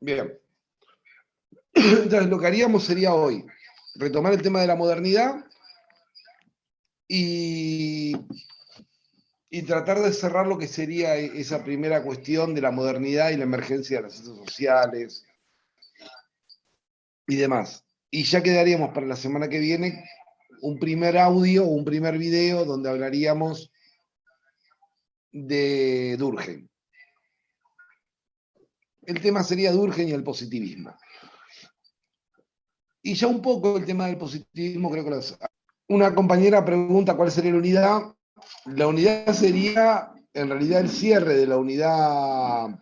Bien. Entonces, lo que haríamos sería hoy retomar el tema de la modernidad y, y tratar de cerrar lo que sería esa primera cuestión de la modernidad y la emergencia de las ciencias sociales y demás. Y ya quedaríamos para la semana que viene un primer audio o un primer video donde hablaríamos de Durkheim. El tema sería Durkheim y el positivismo. Y ya un poco el tema del positivismo, creo que una compañera pregunta cuál sería la unidad. La unidad sería, en realidad, el cierre de la unidad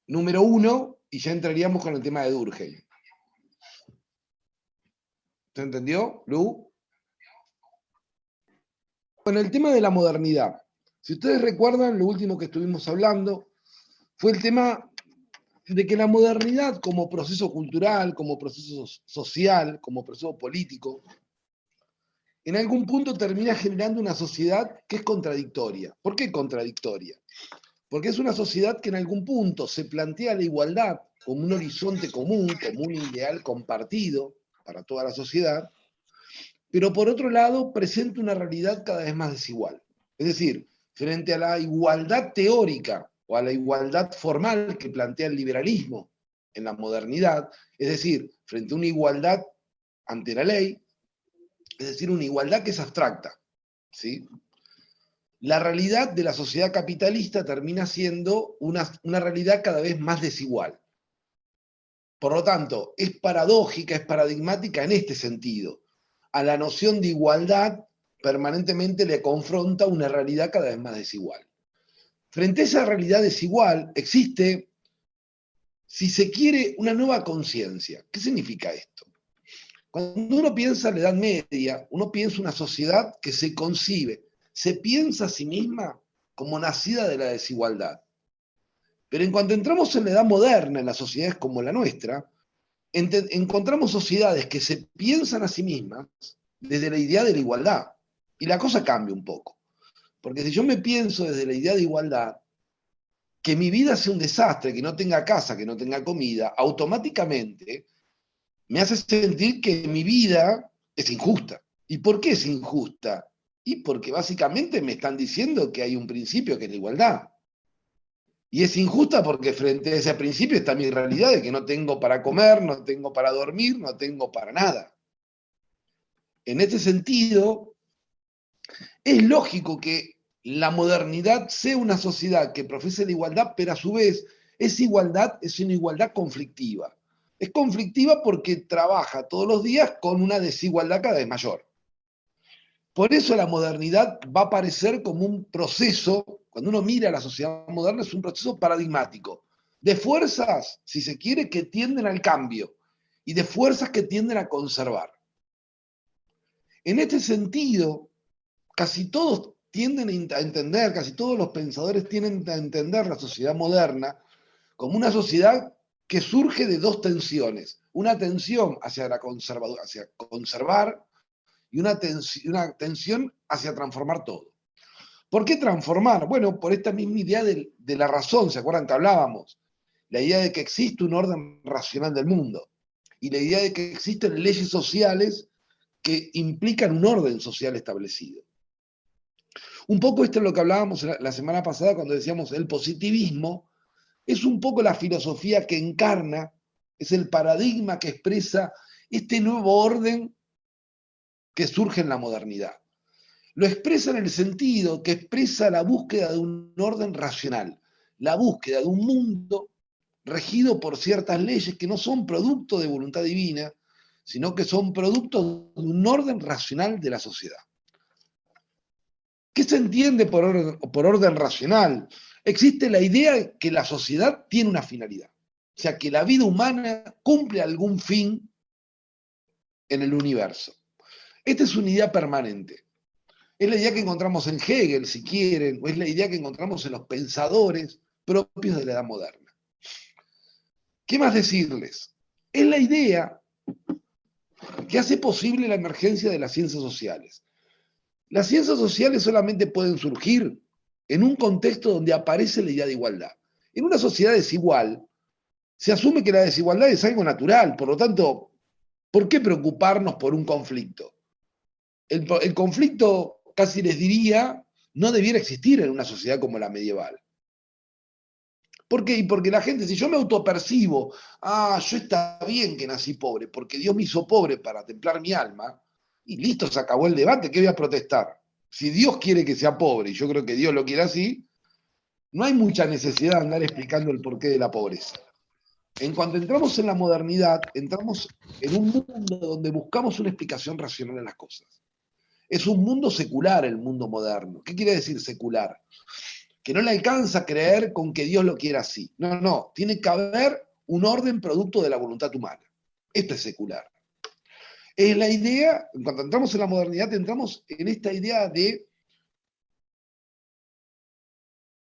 número 1 y ya entraríamos con el tema de Durkheim. ¿Se entendió, Lu? Bueno, el tema de la modernidad. Si ustedes recuerdan, lo último que estuvimos hablando fue el tema de que la modernidad como proceso cultural, como proceso social, como proceso político, en algún punto termina generando una sociedad que es contradictoria. ¿Por qué contradictoria? Porque es una sociedad que en algún punto se plantea la igualdad como un horizonte común, como un ideal compartido para toda la sociedad, pero por otro lado presenta una realidad cada vez más desigual. Es decir, frente a la igualdad teórica o a la igualdad formal que plantea el liberalismo en la modernidad, es decir, frente a una igualdad ante la ley, es decir, una igualdad que es abstracta, ¿sí? La realidad de la sociedad capitalista termina siendo una realidad cada vez más desigual. Por lo tanto, es paradójica, es paradigmática en este sentido. A la noción de igualdad permanentemente le confronta una realidad cada vez más desigual. Frente a esa realidad desigual existe, si se quiere, una nueva conciencia. ¿Qué significa esto? Cuando uno piensa en la Edad Media, uno piensa una sociedad que se concibe, se piensa a sí misma como nacida de la desigualdad. Pero en cuanto entramos en la edad moderna, en las sociedades como la nuestra, encontramos sociedades que se piensan a sí mismas desde la idea de la igualdad. Y la cosa cambia un poco. Porque si yo me pienso desde la idea de igualdad, que mi vida sea un desastre, que no tenga casa, que no tenga comida, automáticamente me hace sentir que mi vida es injusta. ¿Y por qué es injusta? Y porque básicamente me están diciendo que hay un principio que es la igualdad. Y es injusta porque frente a ese principio está mi realidad de que no tengo para comer, no tengo para dormir, no tengo para nada. En este sentido, es lógico que la modernidad sea una sociedad que profese la igualdad, pero a su vez esa igualdad es una igualdad conflictiva. Es conflictiva porque trabaja todos los días con una desigualdad cada vez mayor. Por eso la modernidad va a aparecer como un proceso, cuando uno mira a la sociedad moderna, es un proceso paradigmático, de fuerzas, si se quiere, que tienden al cambio y de fuerzas que tienden a conservar. En este sentido, casi todos tienden a entender, casi todos los pensadores tienden a entender la sociedad moderna como una sociedad que surge de dos tensiones. Una tensión hacia la conservadora, hacia conservar, y una tensión hacia transformar todo. ¿Por qué transformar? Bueno, por esta misma idea de la razón, ¿se acuerdan que hablábamos? La idea de que existe un orden racional del mundo y la idea de que existen leyes sociales que implican un orden social establecido. Un poco esto es lo que hablábamos la semana pasada cuando decíamos el positivismo, es un poco la filosofía que encarna, es el paradigma que expresa este nuevo orden que surge en la modernidad. Lo expresa en el sentido que expresa la búsqueda de un orden racional, la búsqueda de un mundo regido por ciertas leyes que no son producto de voluntad divina, sino que son producto de un orden racional de la sociedad. ¿Qué se entiende por orden racional? Existe la idea que la sociedad tiene una finalidad, o sea, que la vida humana cumple algún fin en el universo. Esta es una idea permanente. Es la idea que encontramos en Hegel, si quieren, o es la idea que encontramos en los pensadores propios de la edad moderna. ¿Qué más decirles? Es la idea que hace posible la emergencia de las ciencias sociales. Las ciencias sociales solamente pueden surgir en un contexto donde aparece la idea de igualdad. En una sociedad desigual, se asume que la desigualdad es algo natural, por lo tanto, ¿por qué preocuparnos por un conflicto? El conflicto, casi les diría, no debiera existir en una sociedad como la medieval. ¿Por qué? Porque la gente, si yo me autopercibo, yo está bien que nací pobre, porque Dios me hizo pobre para templar mi alma, y listo, se acabó el debate, ¿qué voy a protestar? Si Dios quiere que sea pobre, y yo creo que Dios lo quiere así, no hay mucha necesidad de andar explicando el porqué de la pobreza. En cuanto entramos en la modernidad, entramos en un mundo donde buscamos una explicación racional a las cosas. Es un mundo secular el mundo moderno. ¿Qué quiere decir secular? Que no le alcanza a creer con que Dios lo quiera así. No, no, tiene que haber un orden producto de la voluntad humana. Esto es secular. Es la idea, cuando entramos en la modernidad, entramos en esta idea de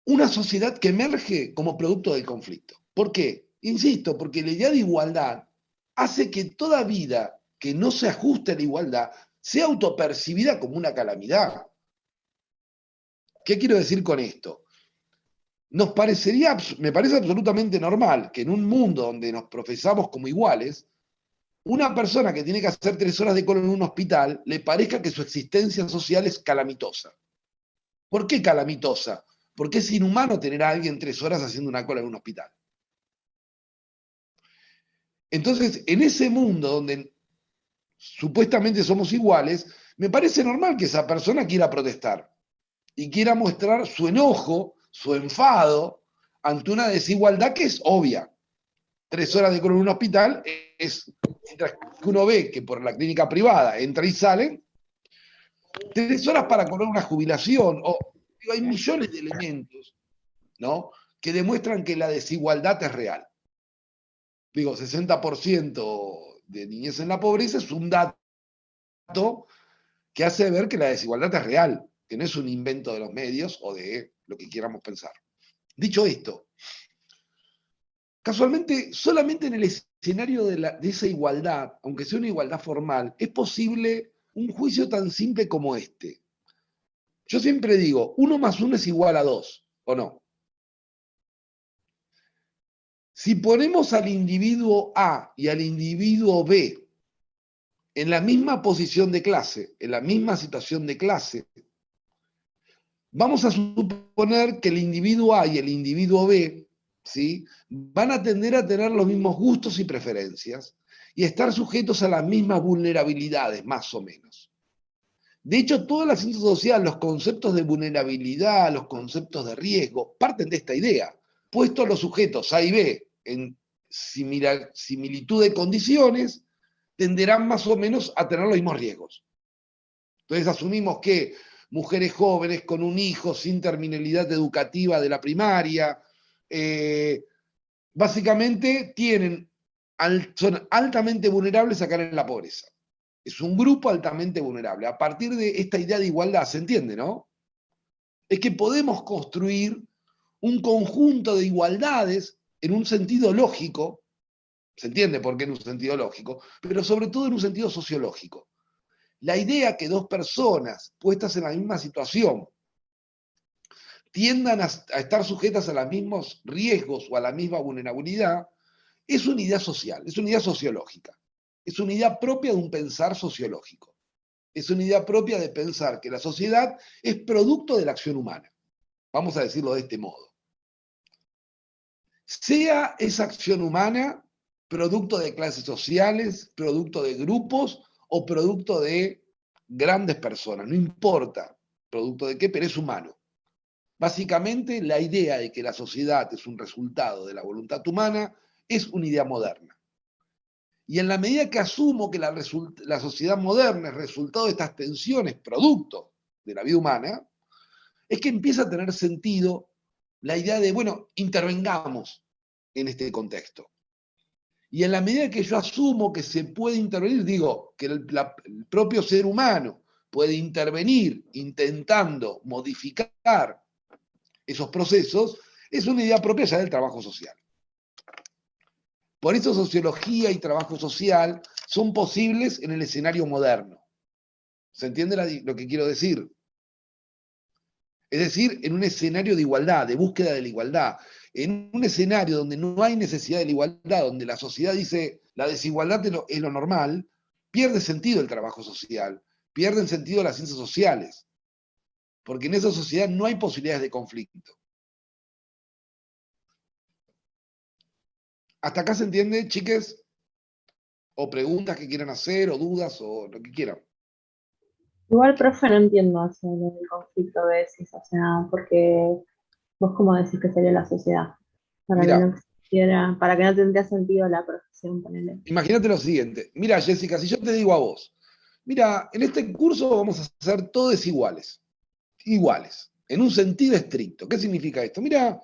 una sociedad que emerge como producto del conflicto. ¿Por qué? Insisto, porque la idea de igualdad hace que toda vida que no se ajuste a la igualdad sea autopercibida como una calamidad. ¿Qué quiero decir con esto? Me parece absolutamente normal que en un mundo donde nos profesamos como iguales, una persona que tiene que hacer 3 horas de cola en un hospital le parezca que su existencia social es calamitosa. ¿Por qué calamitosa? Porque es inhumano tener a alguien 3 horas haciendo una cola en un hospital. Entonces, en ese mundo donde supuestamente somos iguales, me parece normal que esa persona quiera protestar y quiera mostrar su enojo, su enfado ante una desigualdad que es obvia. 3 horas de cola en un hospital es, mientras que uno ve que por la clínica privada entra y salen, 3 horas para cobrar una jubilación, hay millones de elementos, ¿no?, que demuestran que la desigualdad es real. 60% de niñez en la pobreza es un dato que hace ver que la desigualdad es real, que no es un invento de los medios o de lo que quieramos pensar. Dicho esto, casualmente, solamente en el escenario de esa igualdad, aunque sea una igualdad formal, es posible un juicio tan simple como este. Yo siempre digo, 1 más 1 es igual a 2, ¿o no? Si ponemos al individuo A y al individuo B en la misma posición de clase, en la misma situación de clase, vamos a suponer que el individuo A y el individuo B, ¿sí?, van a tender a tener los mismos gustos y preferencias y estar sujetos a las mismas vulnerabilidades, más o menos. De hecho, toda la ciencia social, los conceptos de vulnerabilidad, los conceptos de riesgo, parten de esta idea. Puestos los sujetos A y B en similitud de condiciones, tenderán más o menos a tener los mismos riesgos. Entonces asumimos que mujeres jóvenes con un hijo sin terminalidad educativa de la primaria, básicamente son altamente vulnerables a caer en la pobreza. Es un grupo altamente vulnerable. A partir de esta idea de igualdad, ¿se entiende, no? Es que podemos construir un conjunto de igualdades en un sentido lógico, se entiende por qué en un sentido lógico, pero sobre todo en un sentido sociológico. La idea que 2 personas puestas en la misma situación tiendan a estar sujetas a los mismos riesgos o a la misma vulnerabilidad es una idea social, es una idea sociológica, es una idea propia de un pensar sociológico, es una idea propia de pensar que la sociedad es producto de la acción humana, vamos a decirlo de este modo. Sea esa acción humana producto de clases sociales, producto de grupos o producto de grandes personas, no importa producto de qué, pero es humano. Básicamente, la idea de que la sociedad es un resultado de la voluntad humana es una idea moderna. Y en la medida que asumo que la sociedad moderna es resultado de estas tensiones, producto de la vida humana, es que empieza a tener sentido la idea de, bueno, intervengamos en este contexto. Y en la medida que yo asumo que se puede intervenir, digo que el propio ser humano puede intervenir intentando modificar esos procesos, es una idea propia ya del trabajo social. Por eso sociología y trabajo social son posibles en el escenario moderno. ¿Se entiende lo que quiero decir? Es decir, en un escenario de igualdad, de búsqueda de la igualdad. en un escenario donde no hay necesidad de la igualdad, donde la sociedad dice la desigualdad es lo normal, pierde sentido el trabajo social, pierden sentido las ciencias sociales, porque en esa sociedad no hay posibilidades de conflicto. ¿Hasta acá se entiende, chiques? O preguntas que quieran hacer, o dudas, o lo que quieran. Igual, profe, no entiendo eso del conflicto que decís, o sea, porque vos cómo decís que sería la sociedad, para que Mira, no existiera, para que no tendría sentido la profesión, ponele. imagínate lo siguiente. Mira, Jessica, si yo te digo a vos, mira, en este curso vamos a hacer todos iguales, iguales, en un sentido estricto. ¿Qué significa esto? Mira,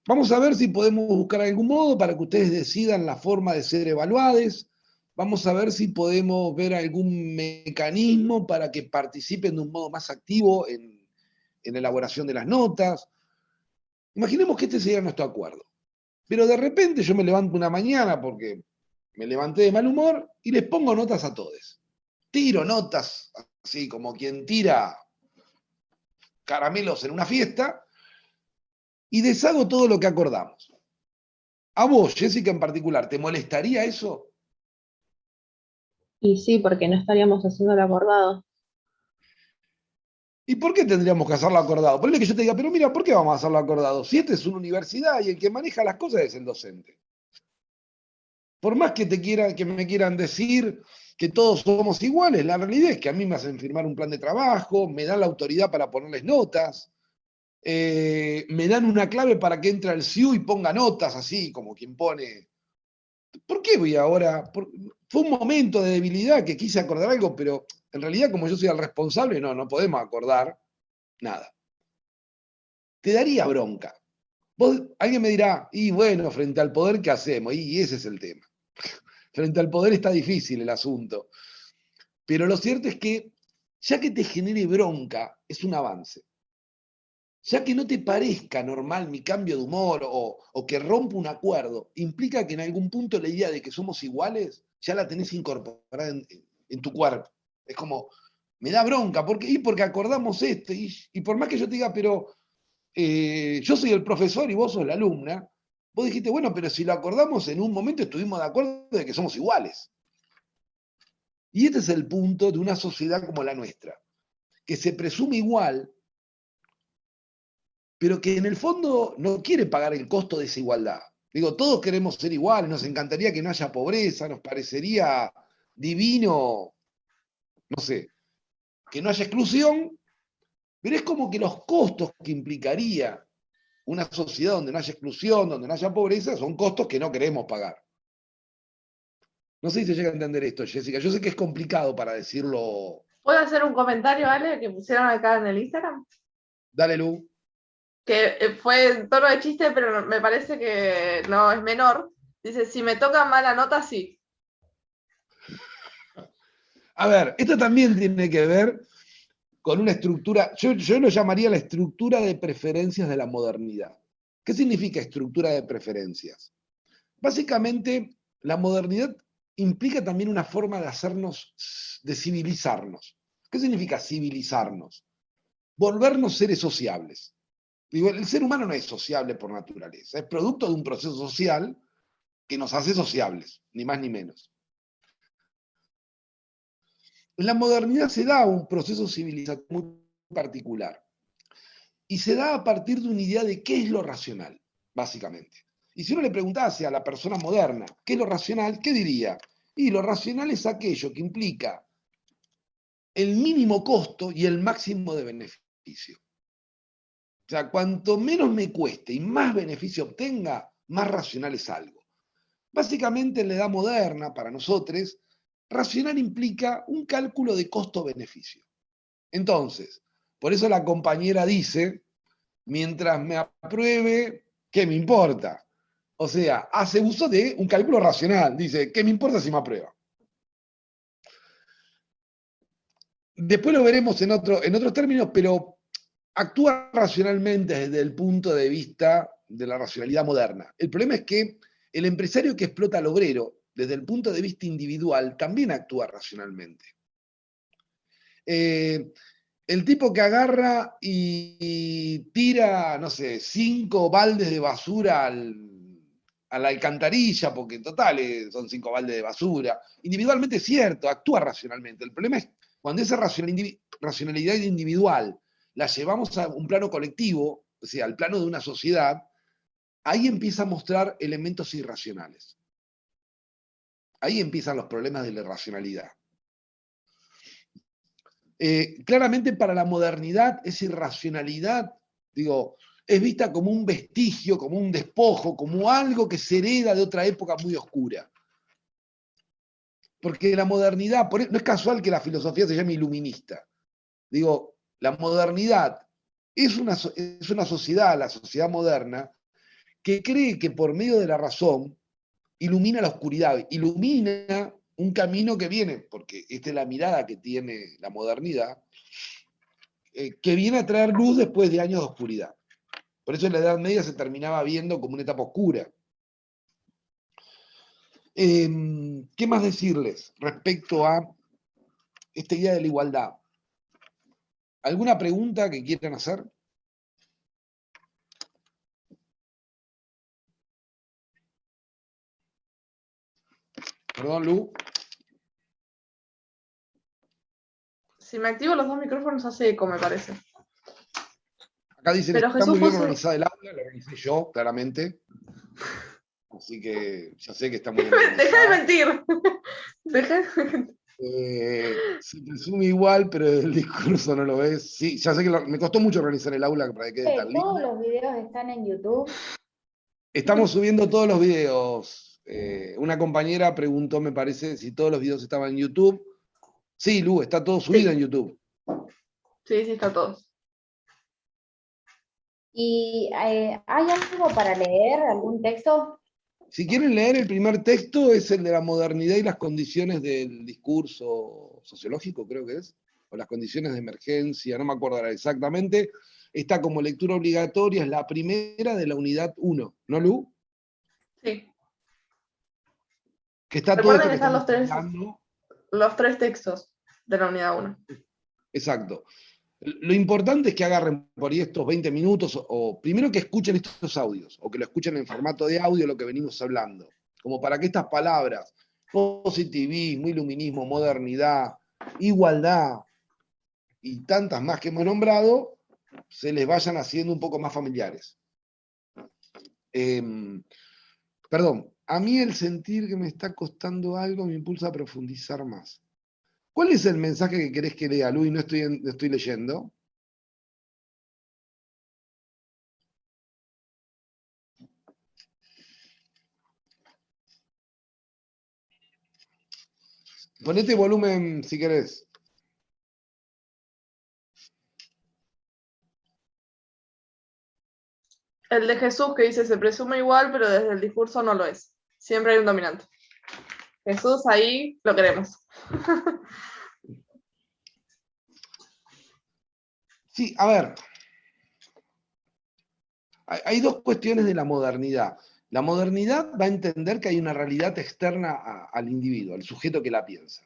vamos a ver si podemos buscar algún modo para que ustedes decidan la forma de ser evaluados. Vamos a ver si podemos ver algún mecanismo para que participen de un modo más activo en la elaboración de las notas. Imaginemos que este sería nuestro acuerdo. Pero de repente yo me levanto una mañana porque me levanté de mal humor y les pongo notas a todos. Tiro notas, así como quien tira caramelos en una fiesta, y deshago todo lo que acordamos. A vos, Jessica, en particular, ¿te molestaría eso? Y sí, porque no estaríamos haciendo el acordado. ¿Y por qué tendríamos que hacerlo acordado? Ponle que yo te diga, pero mira, ¿por qué vamos a hacerlo acordado? Si esta es una universidad y el que maneja las cosas es el docente. Por más que que me quieran decir que todos somos iguales, la realidad es que a mí me hacen firmar un plan de trabajo, me dan la autoridad para ponerles notas, me dan una clave para que entre al CIU y ponga notas, así como quien pone. ¿Por qué voy ahora? Fue un momento de debilidad que quise acordar algo, pero en realidad, como yo soy el responsable, no podemos acordar nada. Te daría bronca. Alguien me dirá, y bueno, frente al poder, ¿qué hacemos? Y ese es el tema. Frente al poder está difícil el asunto. Pero lo cierto es que, ya que te genere bronca, es un avance. Ya que no te parezca normal mi cambio de humor o que rompa un acuerdo, implica que en algún punto la idea de que somos iguales ya la tenés incorporada en tu cuerpo. Es como, me da bronca, porque acordamos esto, y por más que yo te diga, pero yo soy el profesor y vos sos la alumna, vos dijiste, bueno, pero si lo acordamos en un momento estuvimos de acuerdo de que somos iguales. Y este es el punto de una sociedad como la nuestra, que se presume igual, pero que en el fondo no quiere pagar el costo de esa igualdad. Digo, todos queremos ser iguales, nos encantaría que no haya pobreza, nos parecería divino, no sé, que no haya exclusión, pero es como que los costos que implicaría una sociedad donde no haya exclusión, donde no haya pobreza, son costos que no queremos pagar. No sé si se llega a entender esto, Jessica. Yo sé que es complicado para decirlo. ¿Puedo hacer un comentario, Ale, que pusieron acá en el Instagram? Dale, Lu. Que fue en tono de chiste, pero me parece que no es menor. Dice, si me toca mala nota, sí. A ver, esto también tiene que ver con una estructura, yo lo llamaría la estructura de preferencias de la modernidad. ¿Qué significa estructura de preferencias? Básicamente, la modernidad implica también una forma de hacernos, de civilizarnos. ¿Qué significa civilizarnos? Volvernos seres sociables. Digo, el ser humano no es sociable por naturaleza, es producto de un proceso social que nos hace sociables, ni más ni menos. En la modernidad se da un proceso civilizatorio muy particular y se da a partir de una idea de qué es lo racional, básicamente. Y si uno le preguntase a la persona moderna qué es lo racional, ¿qué diría? Y lo racional es aquello que implica el mínimo costo y el máximo de beneficio. O sea, cuanto menos me cueste y más beneficio obtenga, más racional es algo. Básicamente, en la edad moderna, para nosotros, racional implica un cálculo de costo-beneficio. Entonces, por eso la compañera dice, mientras me apruebe, ¿qué me importa? O sea, hace uso de un cálculo racional. Dice, ¿qué me importa si me aprueba? Después lo veremos en otros términos, pero actúa racionalmente desde el punto de vista de la racionalidad moderna. El problema es que el empresario que explota al obrero, desde el punto de vista individual, también actúa racionalmente. El tipo que agarra y tira, no sé, 5 baldes de basura a la alcantarilla, porque en total son 5 baldes de basura. Individualmente es cierto, actúa racionalmente. El problema es cuando esa racionalidad individual la llevamos a un plano colectivo, o sea, al plano de una sociedad, ahí empieza a mostrar elementos irracionales. Ahí empiezan los problemas de la irracionalidad. Claramente para la modernidad esa irracionalidad, digo, es vista como un vestigio, como un despojo, como algo que se hereda de otra época muy oscura. Porque la modernidad, no es casual que la filosofía se llame iluminista. Digo, la modernidad es una sociedad, la sociedad moderna, que cree que por medio de la razón ilumina la oscuridad, ilumina un camino que viene, porque esta es la mirada que tiene la modernidad, que viene a traer luz después de años de oscuridad. Por eso en la Edad Media se terminaba viendo como una etapa oscura. ¿Qué más decirles respecto a esta idea de la igualdad? ¿Alguna pregunta que quieran hacer? Perdón, Lu. Si me activo los dos micrófonos hace eco, me parece. Acá dicen Pero está Jesús muy bien puso- organizada el aula, lo organicé yo, claramente. Así que ya sé que está muy bien Deja de organizada. mentir. Deja de... Se presume igual, pero el discurso no lo es. Sí, ya sé que me costó mucho organizar el aula para que quede tan Todos linda. los videos están en YouTube. Estamos subiendo todos los videos. Una compañera preguntó, me parece, si todos los videos estaban en YouTube. Sí, Lu, está todo subido en YouTube. Sí, está todo. ¿Y hay algo para leer? ¿Algún texto? Si quieren leer el primer texto, es el de la modernidad y las condiciones del discurso sociológico, creo que es, o las condiciones de emergencia, no me acuerdo ahora exactamente. Está como lectura obligatoria, es la primera de la unidad 1, ¿no, Lu? Sí. Que está todo Recuerden esto que están los estamos tres. hablando. Los 3 textos de la unidad 1. Exacto. Lo importante es que agarren por ahí estos 20 minutos, o primero que escuchen estos audios, o que lo escuchen en formato de audio, lo que venimos hablando, como para que estas palabras, positivismo, iluminismo, modernidad, igualdad y tantas más que hemos nombrado, se les vayan haciendo un poco más familiares. Perdón, a mí el sentir que me está costando algo me impulsa a profundizar más. ¿Cuál es el mensaje que querés que lea, Luis? No estoy leyendo. Ponete volumen si querés. El de Jesús que dice se presume igual, pero desde el discurso no lo es. Siempre hay un dominante. Jesús, ahí lo queremos. Sí, a ver. Hay dos cuestiones de la modernidad. La modernidad va a entender que hay una realidad externa al individuo, al sujeto que la piensa.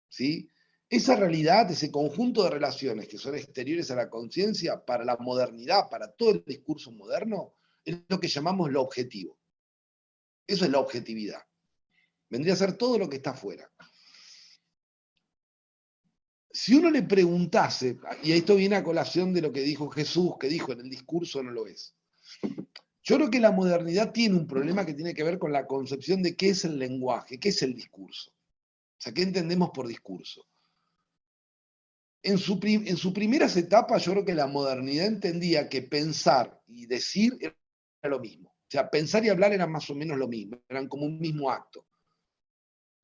¿Sí? Esa realidad, ese conjunto de relaciones que son exteriores a la conciencia, para la modernidad, para todo el discurso moderno, es lo que llamamos lo objetivo. Eso es la objetividad. Vendría a ser todo lo que está afuera. Si uno le preguntase, y esto viene a colación de lo que dijo Jesús, que dijo en el discurso no lo es. Yo creo que la modernidad tiene un problema que tiene que ver con la concepción de qué es el lenguaje, qué es el discurso. O sea, ¿qué entendemos por discurso? En sus primeras etapas, yo creo que la modernidad entendía que pensar y decir era lo mismo. O sea, pensar y hablar eran más o menos lo mismo, eran como un mismo acto.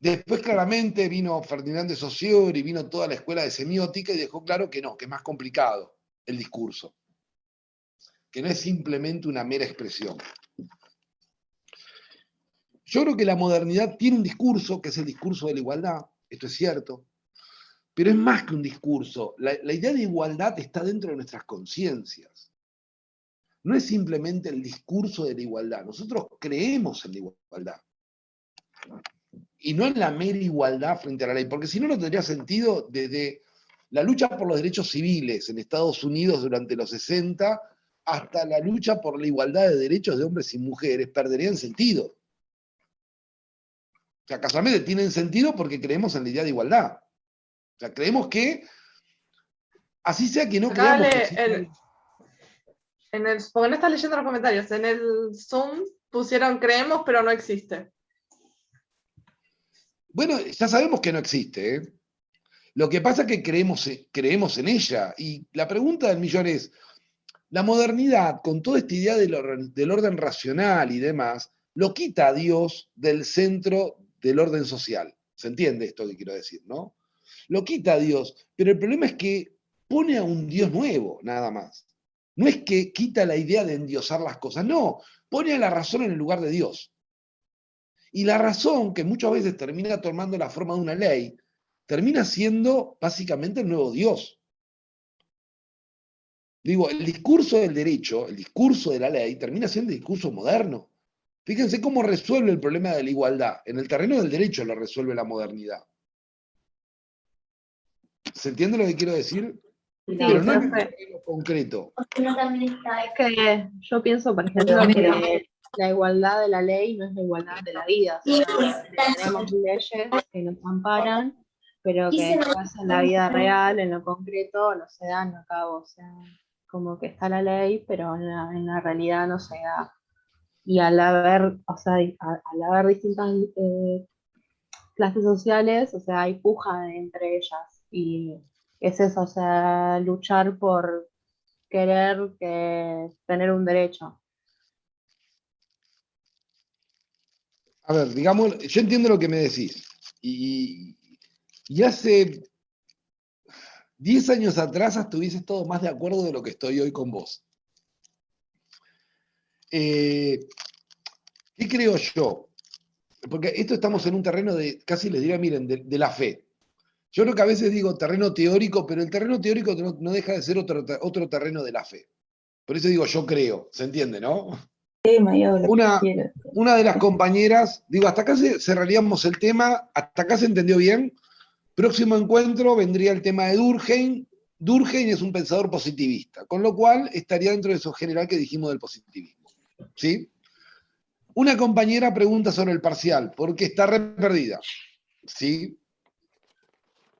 Después claramente vino Ferdinand de Saussure y vino toda la escuela de semiótica y dejó claro que no, que es más complicado el discurso, que no es simplemente una mera expresión. Yo creo que la modernidad tiene un discurso, que es el discurso de la igualdad, esto es cierto, pero es más que un discurso. La idea de igualdad está dentro de nuestras conciencias. No es simplemente el discurso de la igualdad, nosotros creemos en la igualdad. Y no en la mera igualdad frente a la ley, porque si no, no tendría sentido desde la lucha por los derechos civiles en Estados Unidos durante los 60 hasta la lucha por la igualdad de derechos de hombres y mujeres perderían sentido. O sea, casualmente tienen sentido porque creemos en la idea de igualdad. O sea, creemos que, así sea que no creamos que existe... Porque no estás leyendo los comentarios, en el Zoom pusieron creemos pero no existe. Bueno, ya sabemos que no existe, ¿eh? Lo que pasa es que creemos en ella. Y la pregunta del millón es, la modernidad, con toda esta idea del orden racional y demás, lo quita a Dios del centro del orden social. ¿Se entiende esto que quiero decir, no? Lo quita a Dios, pero el problema es que pone a un Dios nuevo, nada más. No es que quita la idea de endiosar las cosas, no, pone a la razón en el lugar de Dios. Y la razón, que muchas veces termina tomando la forma de una ley, termina siendo básicamente el nuevo Dios. Digo, el discurso del derecho, el discurso de la ley, termina siendo el discurso moderno. Fíjense cómo resuelve el problema de la igualdad. En el terreno del derecho lo resuelve la modernidad. ¿Se entiende lo que quiero decir? Sí, Pero no en un profe. terreno concreto. Es que yo pienso, por ejemplo, que la igualdad de la ley no es la igualdad de la vida. O sea, tenemos leyes que nos amparan, pero que después en la vida real, en lo concreto, no se dan a cabo. O sea, como que está la ley, pero en la realidad no se da. Y al haber, o sea, al haber distintas clases sociales, o sea, hay puja entre ellas. Y es eso, o sea, luchar por querer tener un derecho. A ver, digamos, yo entiendo lo que me decís. Y hace 10 años atrás estuvieses todo más de acuerdo de lo que estoy hoy con vos. ¿Qué creo yo? Porque esto estamos en un terreno de, casi les diría, miren, de la fe. Yo creo que a veces digo terreno teórico, pero el terreno teórico no deja de ser otro terreno de la fe. Por eso digo yo creo, ¿se entiende, no? Una de las compañeras, digo, hasta acá cerraríamos el tema, hasta acá se entendió bien. Próximo encuentro vendría el tema de Durkheim. Durkheim es un pensador positivista, con lo cual estaría dentro de eso general que dijimos del positivismo. ¿Sí? Una compañera pregunta sobre el parcial, porque está re perdida. ¿Sí?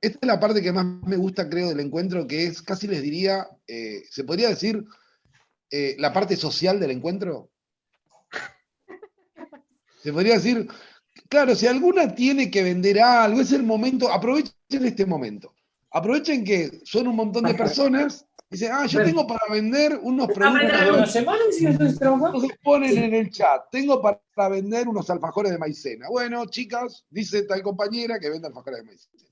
Esta es la parte que más me gusta, creo, del encuentro, que es, casi les diría, ¿se podría decir la parte social del encuentro? Se podría decir, claro, si alguna tiene que vender algo, es el momento, aprovechen este momento. Aprovechen que son un montón de personas, dicen, yo tengo para vender unos productos. Entonces ponen en el chat, tengo para vender unos alfajores de maicena. Bueno, chicas, dice tal compañera que vende alfajores de maicena.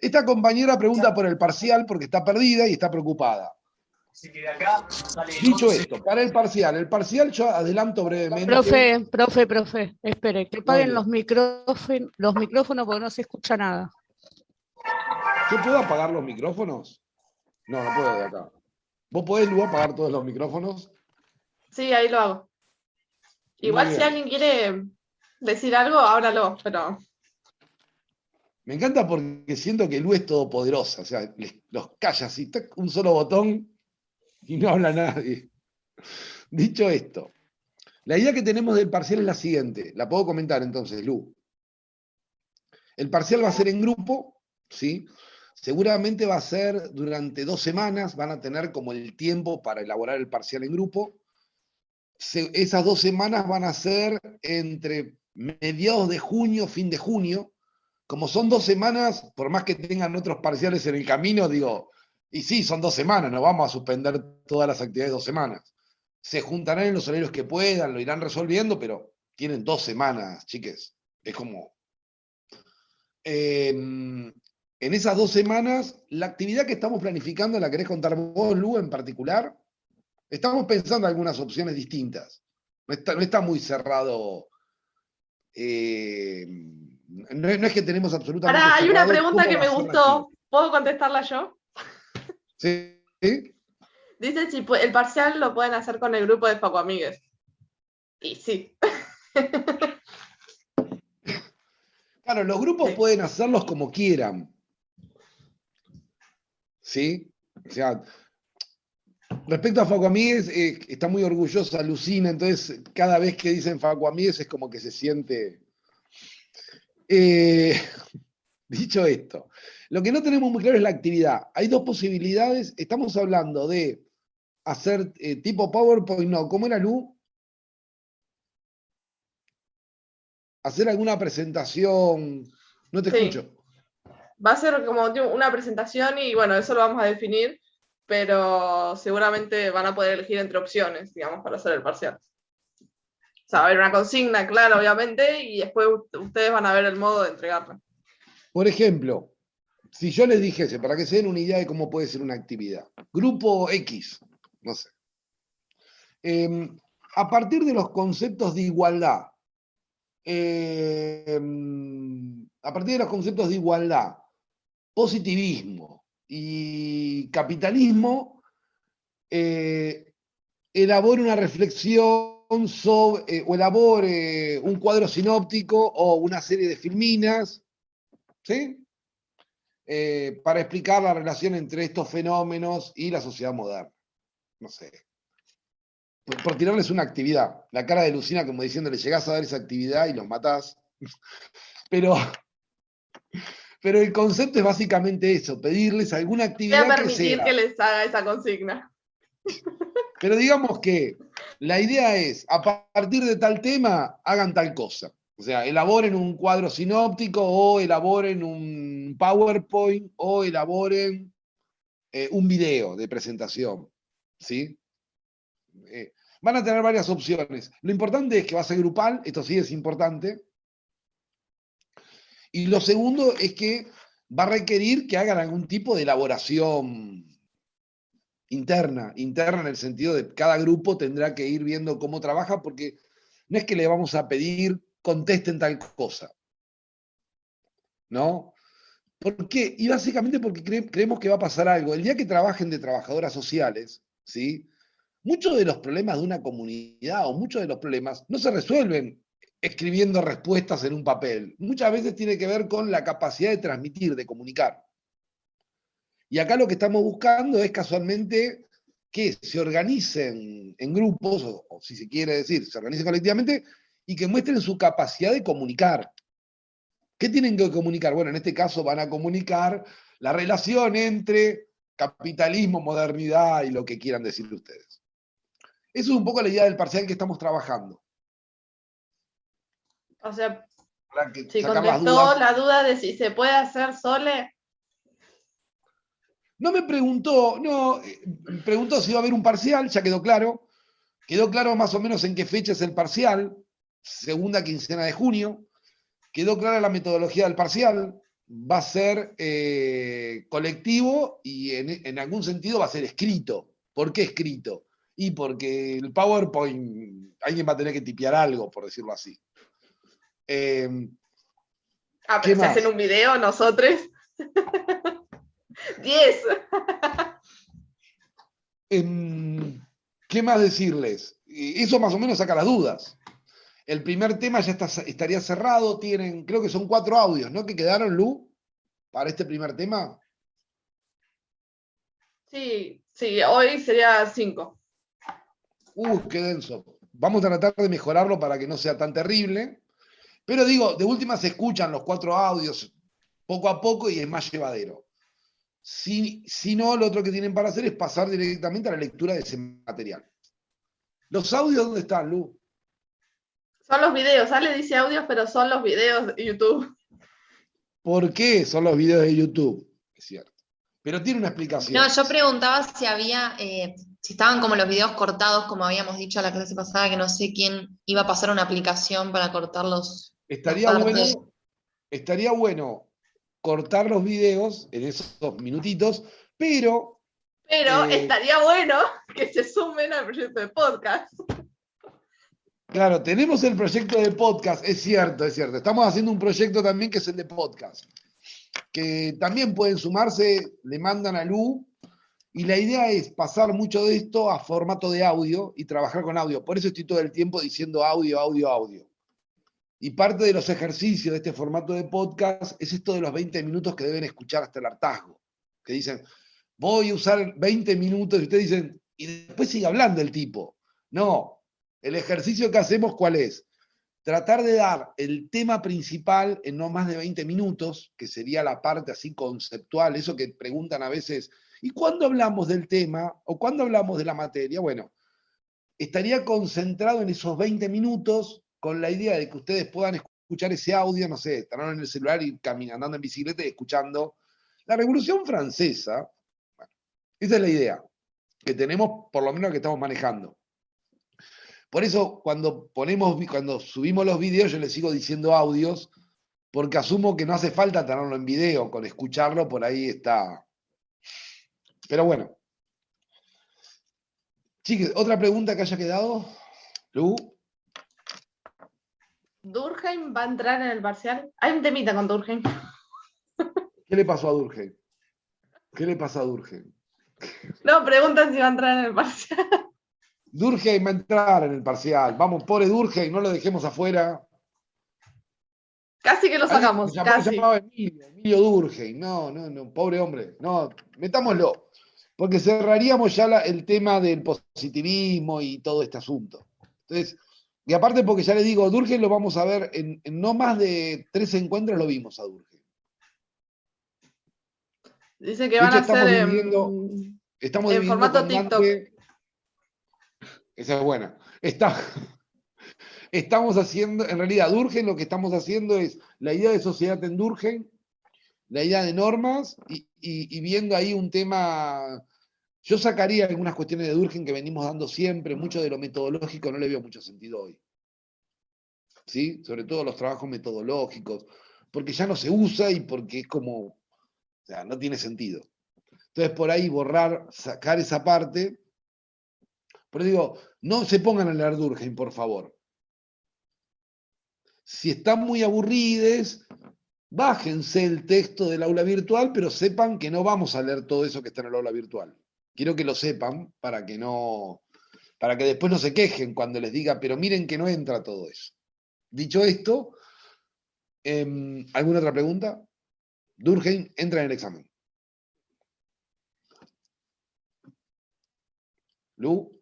Esta compañera pregunta por el parcial porque está perdida y está preocupada. Así que de acá sale. Dicho esto, para el parcial yo adelanto brevemente. Profe, espere, que paguen los micrófonos porque no se escucha nada. ¿Yo puedo apagar los micrófonos? No, no puedo de acá. ¿Vos podés, Lu, apagar todos los micrófonos? Sí, ahí lo hago. Igual si alguien quiere decir algo, ábralo, pero... Me encanta porque siento que Lu es todopoderosa, o sea, los calla así, un solo botón y no habla nadie. Dicho esto, la idea que tenemos del parcial es la siguiente, la puedo comentar entonces, Lu. El parcial va a ser en grupo, ¿sí? Seguramente va a ser durante 2 semanas, van a tener como el tiempo para elaborar el parcial en grupo. Esas 2 semanas van a ser entre mediados de junio, fin de junio. Como son 2 semanas, por más que tengan otros parciales en el camino, digo, y sí, son 2 semanas, no vamos a suspender todas las actividades 2 semanas. Se juntarán en los horarios que puedan, lo irán resolviendo, pero tienen 2 semanas, chiques. Es como... en esas 2 semanas, la actividad que estamos planificando, ¿la querés contar vos, Lu, en particular? Estamos pensando en algunas opciones distintas. No está muy cerrado... no es que tenemos absolutamente... Ahora, hay una pregunta que cómo me va a ser la gustó. actividad. ¿Puedo contestarla yo? ¿Sí? Dice si el parcial lo pueden hacer con el grupo de Facu Amigues. Y sí. Claro, los grupos pueden hacerlos como quieran. ¿sí? O sea, respecto a Facu Amigues, está muy orgullosa, alucina, entonces cada vez que dicen Facu Amigues es como que se siente... Dicho esto, lo que no tenemos muy claro es la actividad. Hay dos posibilidades, estamos hablando de hacer tipo PowerPoint, no, ¿cómo era, Lu? Hacer alguna presentación, no te Sí. escucho. Va a ser como una presentación y bueno, eso lo vamos a definir, pero seguramente van a poder elegir entre opciones, digamos, para hacer el parcial. O sea, va a haber una consigna, claro, obviamente, y después ustedes van a ver el modo de entregarla. Por ejemplo, si yo les dijese, para que se den una idea de cómo puede ser una actividad, grupo X, no sé, a partir de los conceptos de igualdad, a partir de los conceptos de igualdad, positivismo y capitalismo, elabore una reflexión sobre, o elabore un cuadro sinóptico o una serie de filminas, ¿sí? Para explicar la relación entre estos fenómenos y la sociedad moderna. No sé. Por tirarles una actividad. La cara de Lucina como diciendo, le llegás a dar esa actividad y los matás. Pero el concepto es básicamente eso, pedirles alguna Voy actividad a permitir sea. que les haga esa consigna. Pero digamos que la idea es, a partir de tal tema, hagan tal cosa. O sea, elaboren un cuadro sinóptico o elaboren un PowerPoint o elaboren un video de presentación. ¿Sí? Van a tener varias opciones. Lo importante es que va a ser grupal, esto sí es importante. Y lo segundo es que va a requerir que hagan algún tipo de elaboración interna en el sentido de cada grupo tendrá que ir viendo cómo trabaja, porque no es que le vamos a pedir contesten tal cosa, ¿no? ¿Por qué? Y básicamente porque creemos que va a pasar algo. El día que trabajen de trabajadoras sociales, ¿sí? Muchos de los problemas de una comunidad o muchos de los problemas no se resuelven escribiendo respuestas en un papel. Muchas veces tiene que ver con la capacidad de transmitir, de comunicar. Y acá lo que estamos buscando es casualmente que se organicen en grupos, o si se quiere decir, se organicen colectivamente y que muestren su capacidad de comunicar. ¿Qué tienen que comunicar? Bueno, en este caso van a comunicar la relación entre capitalismo, modernidad y lo que quieran decir ustedes. Eso es un poco la idea del parcial que estamos trabajando. O sea, Para que si sacar las contestó dudas. la duda de si se puede hacer Sole, No me preguntó, no, preguntó si iba a haber un parcial, ya quedó claro. Quedó claro más o menos en qué fecha es el parcial, segunda quincena de junio. Quedó clara la metodología del parcial, va a ser colectivo y en algún sentido va a ser escrito. ¿Por qué escrito? Y porque el PowerPoint, alguien va a tener que tipear algo, por decirlo así. pero ¿Qué si más? hacen un video nosotros. 10. ¿Qué más decirles? Eso más o menos saca las dudas. El primer tema ya estaría cerrado, tienen, creo que son 4 audios, ¿no? Que quedaron, Lu, para este primer tema. Sí, hoy sería 5. Qué denso. Vamos a tratar de mejorarlo para que no sea tan terrible. Pero digo, de última se escuchan los 4 audios poco a poco y es más llevadero. Si no, lo otro que tienen para hacer es pasar directamente a la lectura de ese material. ¿Los audios dónde están, Lu? Son los videos, Ale dice audios, pero son los videos de YouTube. ¿Por qué son los videos de YouTube? Es cierto. Pero tiene una explicación. No, yo preguntaba si había, si estaban como los videos cortados, como habíamos dicho la clase pasada, que no sé quién iba a pasar una aplicación para cortarlos. Estaría bueno cortar los videos en esos minutitos, pero... Pero estaría bueno que se sumen al proyecto de podcast. Claro, tenemos el proyecto de podcast, es cierto. Estamos haciendo un proyecto también que es el de podcast, que también pueden sumarse, le mandan a Lu, y la idea es pasar mucho de esto a formato de audio y trabajar con audio. Por eso estoy todo el tiempo diciendo audio. Y parte de los ejercicios de este formato de podcast es esto de los 20 minutos que deben escuchar hasta el hartazgo. Que dicen, voy a usar 20 minutos y ustedes dicen, y después sigue hablando el tipo. No, el ejercicio que hacemos, ¿cuál es? Tratar de dar el tema principal en no más de 20 minutos, que sería la parte así conceptual, eso que preguntan a veces, ¿y cuándo hablamos del tema o cuándo hablamos de la materia? Bueno, estaría concentrado en esos 20 minutos con la idea de que ustedes puedan escuchar ese audio, no sé, estarán en el celular y andando en bicicleta y escuchando. La Revolución Francesa, bueno, esa es la idea que tenemos, por lo menos que estamos manejando. Por eso, cuando subimos los videos, yo les sigo diciendo audios, porque asumo que no hace falta tenerlo en video, con escucharlo por ahí está. Pero bueno. Chicos, ¿otra pregunta que haya quedado? ¿Lu? ¿Durkheim va a entrar en el parcial? Hay un temita con Durkheim. ¿Qué le pasó a Durkheim? ¿Qué le pasa a Durkheim? No, preguntan si va a entrar en el parcial. Durkheim va a entrar en el parcial. Vamos, pobre Durkheim, no lo dejemos afuera. Casi que lo sacamos, Se casi. llamaba Emilio Durkheim. No, pobre hombre. No, metámoslo. Porque cerraríamos ya el tema del positivismo y todo este asunto. Entonces, y aparte porque ya les digo, Durkheim lo vamos a ver en no más de 3 encuentros lo vimos a Durkheim. Dice que van a hacer estamos en dividiendo formato con TikTok. Dante. Esa es buena. Estamos haciendo, en realidad, Durkheim lo que estamos haciendo es la idea de sociedad en Durkheim, la idea de normas y viendo ahí un tema. Yo sacaría algunas cuestiones de Durkheim que venimos dando siempre, mucho de lo metodológico no le veo mucho sentido hoy. ¿Sí? Sobre todo los trabajos metodológicos, porque ya no se usa y porque es como, o sea, no tiene sentido. Entonces por ahí sacar esa parte. Pero digo, no se pongan a leer Durkheim, por favor. Si están muy aburridos, bájense el texto del aula virtual, pero sepan que no vamos a leer todo eso que está en el aula virtual. Quiero que lo sepan para que después no se quejen cuando les diga, pero miren que no entra todo eso. Dicho esto, ¿alguna otra pregunta? Durkheim entra en el examen. Lu.